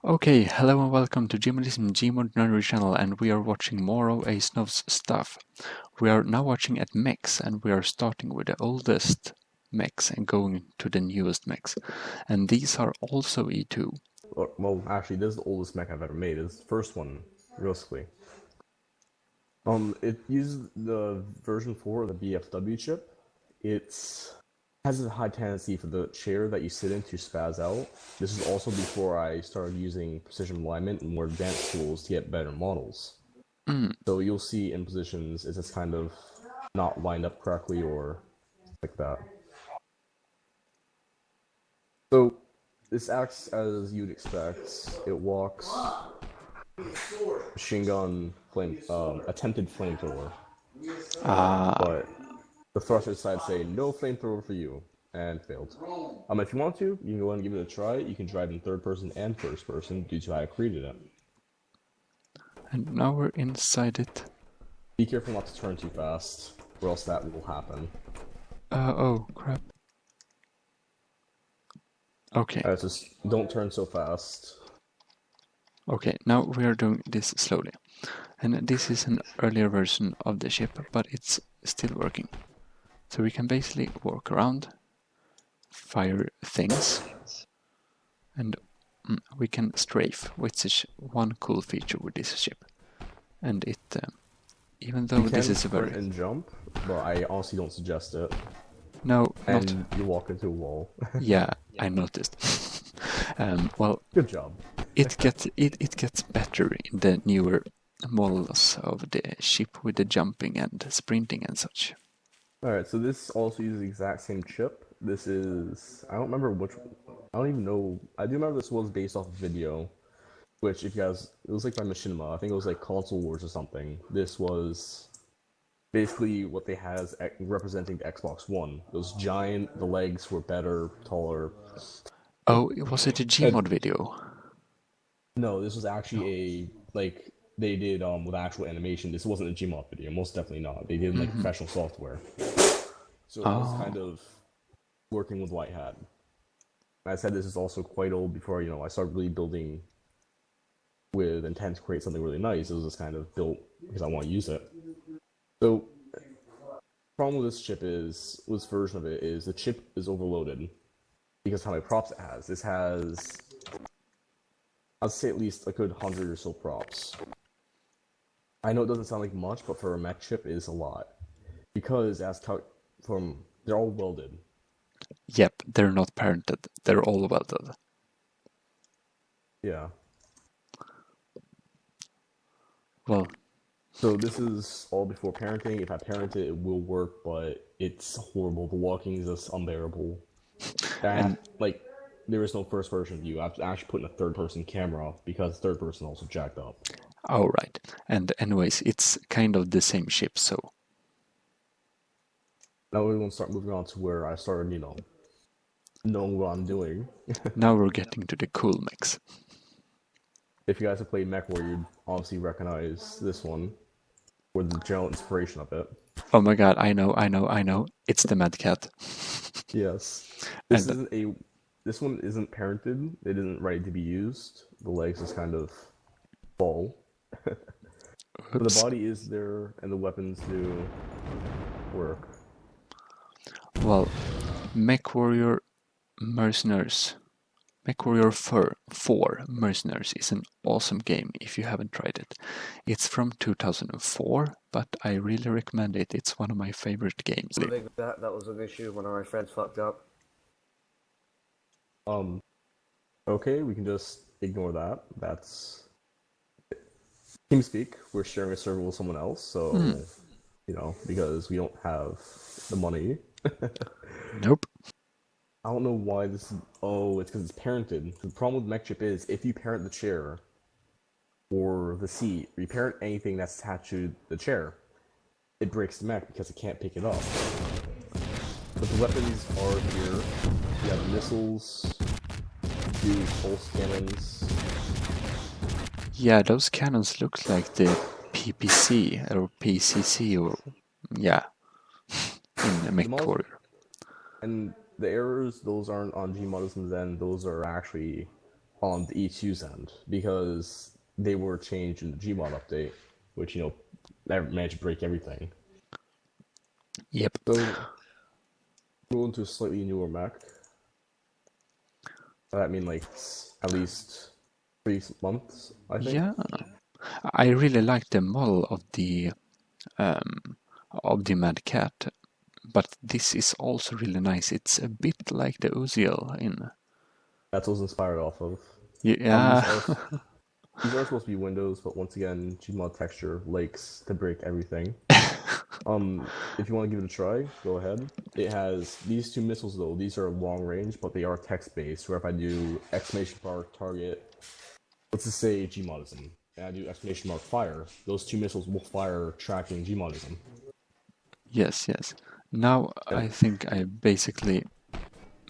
Okay, hello and welcome to Gmodism Gmod Nerdery channel, and we are watching more of Asnow's stuff. We are now watching at Mechs, and we are starting with the oldest Mechs and going to the newest Mechs. And these are also E2. Well, actually, this is the oldest mech I've ever made. It's the first one, realistically. It uses the version 4 of the BFW chip. It has a high tendency for the chair that you sit in to spaz out. This is also before I started using precision alignment and more advanced tools to get better models. So you'll see in positions it's just kind of not lined up correctly or like that. So this acts as you'd expect. It walks machine gun attempted flamethrower. But the thruster decided to say no flamethrower for you and failed. If you want to, you can go ahead and give it a try. You can try it in third person and first person due to how I created it. And now we're inside it. Be careful not to turn too fast, or else that will happen. Oh, crap. Okay. Just don't turn so fast. Okay, now we are doing this slowly. And this is an earlier version of the ship, but it's still working. So we can basically walk around, fire things, and we can strafe, which is one cool feature with this ship. And it, even though this is a very... and jump, but I honestly don't suggest it. No, and not... you walk into a wall. Yeah, I noticed. Well, good job. it gets better in the newer models of the ship with the jumping and sprinting and such. Alright, so this also uses the exact same chip. This is... I don't remember which... I don't even know... I do remember this was based off a video, which, if you guys... It was like by Machinima. I think it was like Console Wars or something. This was basically what they had as representing the Xbox One. It was giant, the legs were better, taller. Oh, was it a Gmod video? No, this was actually a... Like, they did with actual animation. This wasn't a Gmod video, most definitely not. They did like professional software. So it was kind of working with White Hat. I said this is also quite old before, I started really building with intent to create something really nice. It was just kind of built because I want to use it. So, the problem with this chip is, this version of it is, the chip is overloaded because of how many props it has. This has, I'd say at least a good 100 or so props. I know it doesn't sound like much, but for a mech chip, it is a lot. Because they're all welded. Yep, they're not parented. They're all welded. Yeah. Well. So this is all before parenting. If I parent it, it will work, but it's horrible. The walking is just unbearable. And, there is no first person view. I have to actually put in a third person camera because third person also jacked up. Oh, right. And anyways, it's kind of the same ship, so... Now we're going to start moving on to where I started, knowing what I'm doing. Now we're getting to the cool mechs. If you guys have played Mechwarrior, you'd obviously recognize this one, or the general inspiration of it. Oh my god, I know. It's the Mad Cat. Yes. This one isn't parented. It isn't ready to be used. The legs just kind of fall. But the body is there, and the weapons do work. Well, Mechwarrior Mercenaries. Mechwarrior 4 Mercenaries is an awesome game if you haven't tried it. It's from 2004, but I really recommend it. It's one of my favorite games. I think that was an issue when our friends fucked up. Okay, we can just ignore that. That's TeamSpeak. We're sharing a server with someone else, so because we don't have the money. Nope. I don't know why this is... Oh, it's because it's parented. The problem with Mech Chip is, if you parent the chair, or the seat, or you parent anything that's attached to the chair, it breaks the mech because it can't pick it up. But the weapons are here. You have missiles, huge pulse cannons. Yeah, those cannons look like the PPC, or PCC, or... yeah, in Mechwarrior. And the errors, those aren't on Gmodism's end, those are actually on the E2's end because they were changed in the Gmod update, which managed to break everything. Yep. So go into a slightly newer mech. I mean, like at least 3 months, I think. Yeah, I really like the model of the Mad Cat, but this is also really nice. It's a bit like the Uziel in. That's what it was inspired off of. Yeah. These are supposed to be windows, but once again, Gmod texture likes to break everything. If you want to give it a try, go ahead. It has these two missiles though. These are long range, but they are text based. Where if I do exclamation mark target, let's just say Gmodism, and I do exclamation mark fire, those two missiles will fire tracking Gmodism. Yes. Now I think I basically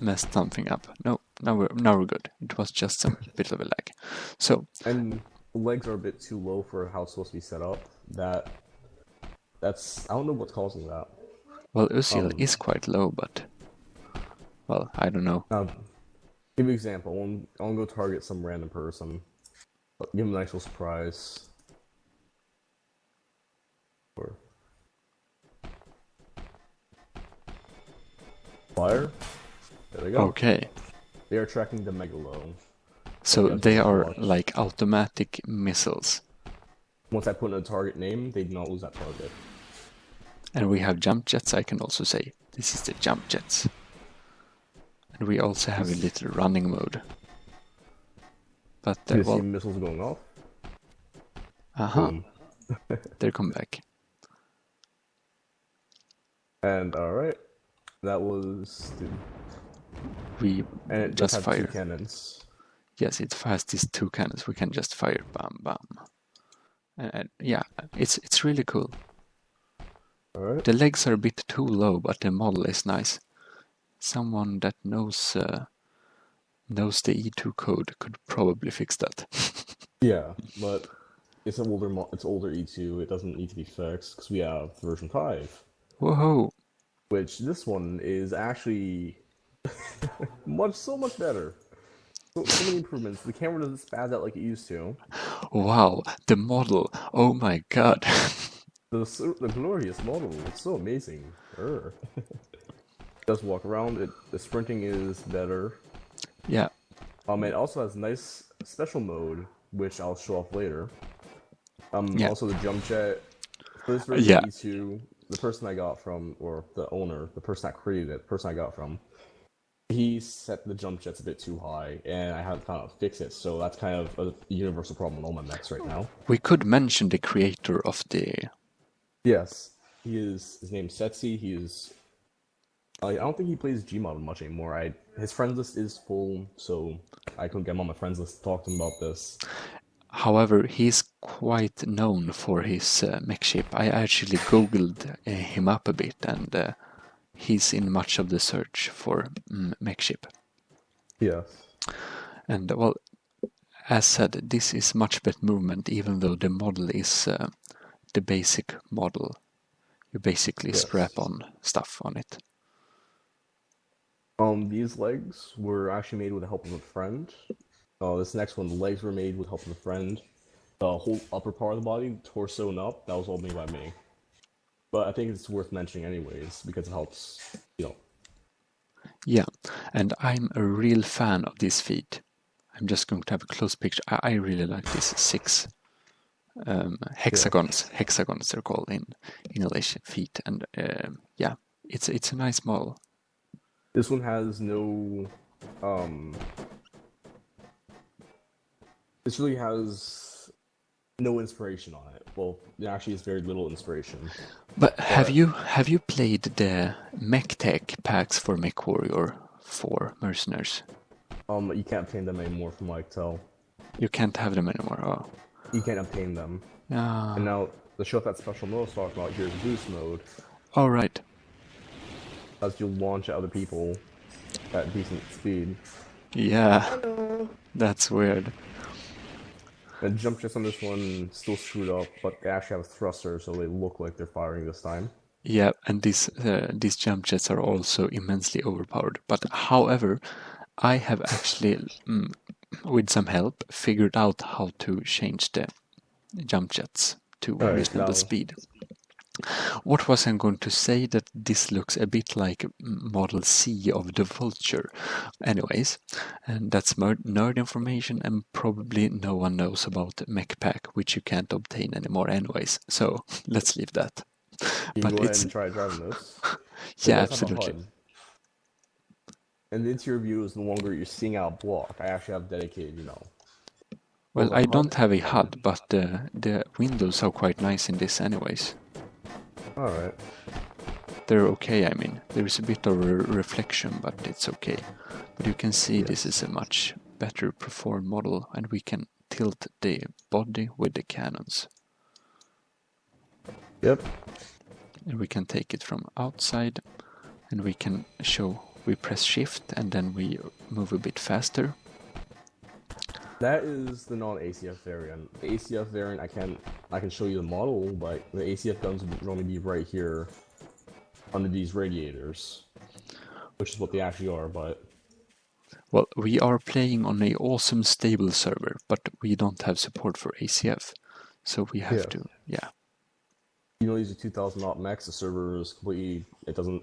messed something up. No, now we're good. It was just a bit of a lag. So. And the legs are a bit too low for how it's supposed to be set up. That's I don't know what's causing that. Well, Uziel is quite low, but well, I don't know. Give you an example. I'll go target some random person, but give him a nice little surprise. Or fire. There they go. Okay. They are tracking the Megalo. So they are like automatic missiles. Once I put in a target name, they do not lose that target. And we have jump jets, I can also say. This is the jump jets. And we also have a little running mode. But you see missiles going off? They come back. And alright. That was We and just fire. 2 cannons. Yes, it has these 2 cannons. We can just fire, bam, bam. And yeah, it's really cool. All right. The legs are a bit too low, but the model is nice. Someone that knows the E2 code could probably fix that. Yeah, but it's older E2. It doesn't need to be fixed because we have version 5. Whoa! Which this one is actually so much better. So many improvements. The camera doesn't spaz out like it used to. Wow, the model! Oh my god! The glorious model. It's so amazing. It does walk around. The sprinting is better. Yeah. It also has nice special mode, which I'll show off later. Yeah. Also the jump jet. For this version of E2, the person I got from, or the owner, the person that created it, the person I got from, he set the jump jets a bit too high, and I had to kind of fix it. So that's kind of a universal problem with all my mechs right now. We could mention the creator of the. Yes, his name's Setsi. I don't think he plays Gmod much anymore. His friends list is full, so I couldn't get him on my friends list to talk to him about this. However, he's quite known for his mech ship. I actually googled him up a bit, and he's in much of the search for mech ship. Yes. And well, as said, this is much better movement, even though the model is the basic model. You basically strap on stuff on it. These legs were actually made with the help of a friend. This next one, the legs were made with the help of a friend. The whole upper part of the body, torso and up, that was all made by me. But I think it's worth mentioning anyways, because it helps, Yeah, and I'm a real fan of these feet. I'm just going to have a close picture. I really like these 6 hexagons. Yeah. Hexagons they're called in English, feet. And yeah, it's a nice model. This one has no... This really has no inspiration on it. Well, there actually is very little inspiration. But have you played the Mech Tech packs for Mechwarrior for Mercenaries? You can't obtain them anymore from what I tell. You can't have them anymore, oh. You can't obtain them. And now, to show off that special mode I was talking about, here's boost mode. All right. As you launch at other people at decent speed. Yeah. Hello. That's weird. The jump jets on this one still screwed up, but they actually have a thruster, so they look like they're firing this time. Yeah, and these jump jets are also immensely overpowered. But however, I have actually with some help, figured out how to change the jump jets to Alright, reasonable now speed. What was I going to say? That this looks a bit like Model C of the Vulture. Anyways, and that's nerd information, and probably no one knows about Mech Pack, which you can't obtain anymore anyways. So let's leave that. you But can go ahead it's and try driving this. It yeah, does have a absolutely. HUD. And the interior view is no longer you're seeing out block. I actually have dedicated, Well, both a I HUD don't have a and... HUD, but the windows are quite nice in this anyways. Alright. They're okay, I mean. There's a bit of a reflection, but it's okay. But you can see this is a much better performed model, and we can tilt the body with the cannons. Yep. And we can take it from outside, and we can show, we press shift and then we move a bit faster. That is the non-ACF variant. The ACF variant, I can show you the model, but the ACF guns would normally be right here under these radiators, which is what they actually are, but... Well, we are playing on an awesome stable server, but we don't have support for ACF, so we have to, yeah. These are 2000 Mechs, the server is completely, the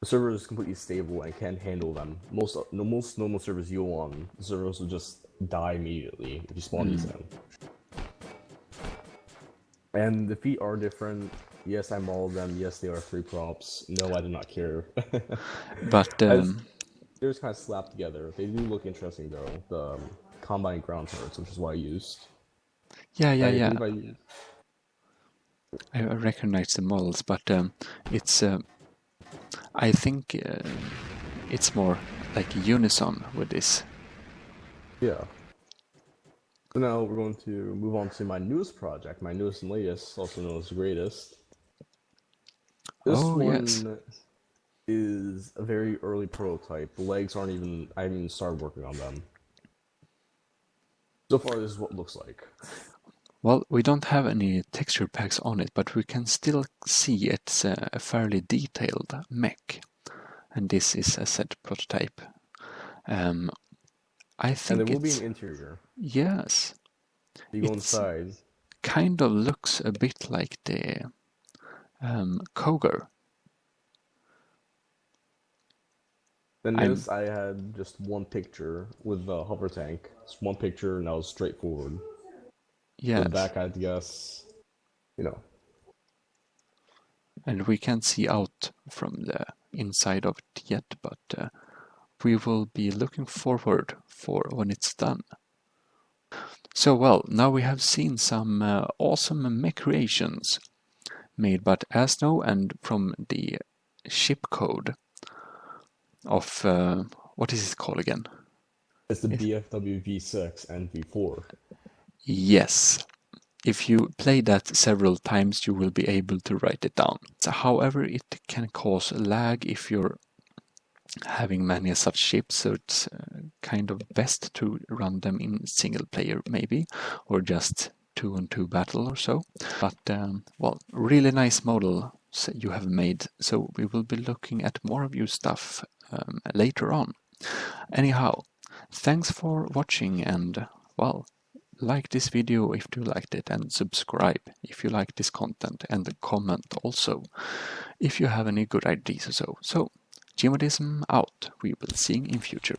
server is completely stable and can handle them. Most normal servers you go on, the servers will just die immediately if you spawn these in. And the feet are different. Yes, I modeled them. Yes, they are 3 props. No, I do not care. But they're just kind of slapped together. They do look interesting though. The combine ground turrets, which is what I used. yeah. I recognize the models, but it's I think it's more like unison with this. Yeah. So now we're going to move on to my newest project, my newest and latest, also known as the greatest. This one is a very early prototype. The legs aren't even, I haven't even started working on them. So far, this is what it looks like. Well, we don't have any texture packs on it, but we can still see it's a fairly detailed mech. And this is a set prototype. I think and there will be an interior. Yes. You go inside. Kind of looks a bit like the Cougar. Then this, I had just one picture with the hover tank. It's one picture, and that was straightforward. Yes. The back, I guess, And we can't see out from the inside of it yet, but we will be looking forward for when it's done. So well, now we have seen some awesome mech creations made by Asnow and from the ship code of, what is it called again? It's the BFW V6 and V4. Yes. If you play that several times, you will be able to write it down. So, however, it can cause lag if you're having many such ships, so it's kind of best to run them in single player maybe, or just 2-on-2 battle or so. But well, really nice model you have made, so we will be looking at more of your stuff later on. Anyhow, thanks for watching, and well, like this video if you liked it, and subscribe if you like this content, and comment also if you have any good ideas or so. So, Gmodism out. We will see you in future.